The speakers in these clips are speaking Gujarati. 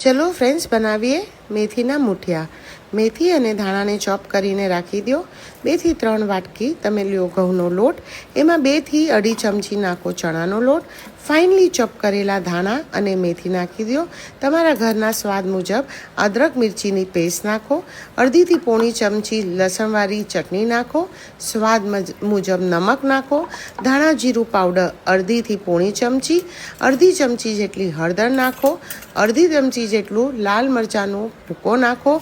ચલો ફ્રેન્ડ્સ, બનાવીએ મેથીના મૂઠિયા. મેથી અને ધાણાને ચોપ કરીને રાખી દો. 2 થી 3 વાટકી તમે લ્યો ઘઉંનો લોટ. એમાં 2 થી 2.5 ચમચી નાખો ચણાનો લોટ. ફાઇનલી ચોપ કરેલા ધાણા અને મેથી નાખી દો. તમારા ઘરના સ્વાદ મુજબ અદરક મિરચીની પેસ્ટ નાખો. 1/2 થી 1/4 ચમચી લસણવાળી ચટણી નાખો. સ્વાદ મુજબ નમક નાખો. ધાણા જીરું પાવડર 1/2 થી 1/4 ચમચી. 1/2 ચમચી જેટલી હળદર નાખો. 1/2 ચમચી જેટલું લાલ મરચાંનો ભૂકો નાખો.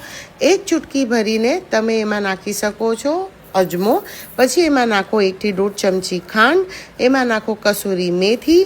1 ચૂટકી ભરીને તમે એમાં નાખી શકો છો અજમો. પછી એમાં નાખો 1 થી 1.5 ચમચી ખાંડ. એમાં નાખો કસૂરી મેથી,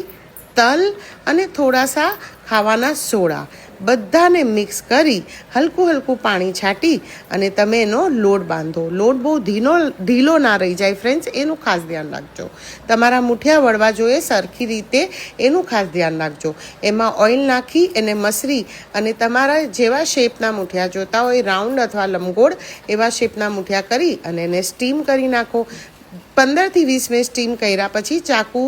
તલ અને થોડાસા ખાવાના સોડા. બધાને મિક્સ કરી હલકું પાણી છાંટી અને તમે એનો લોટ બાંધો. લોટ બહુ ઢીલો ના રહી જાય ફ્રેન્ડ્સ, એનું ખાસ ધ્યાન રાખજો. તમારા મૂઠિયા વળવા જોઈએ સરખી રીતે, એનું ખાસ ધ્યાન રાખજો. એમાં ઓઇલ નાખી એને મસરી અને તમારા જેવા શેપના મૂઠિયા જોતા હોય, રાઉન્ડ અથવા લંબગોળ, એવા શેપના મૂઠિયા કરી અને એને સ્ટીમ કરી નાખો. 15 થી 20 મિનિટ સ્ટીમ કર્યા પછી ચાકુ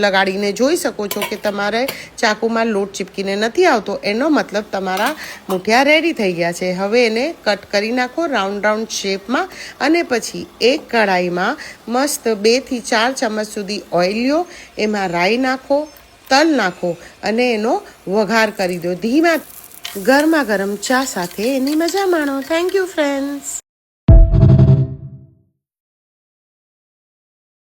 લગાડીને જોઈ શકો છો કે તમારે ચાકુમાં લોટ ચીપકીને નથી આવતો, એનો મતલબ તમારા મૂઠિયા રેડી થઈ ગયા છે. હવે એને કટ કરી નાખો રાઉન્ડ શેપમાં અને પછી એક કઢાઈમાં મસ્ત 2 થી 4 ચમચ સુધી ઓઇલ લો. એમાં રાઈ નાખો, તલ નાખો અને એનો વઘાર કરી દો ધીમા. ગરમા ગરમ ચા સાથે એની મજા માણો. Thank you friends.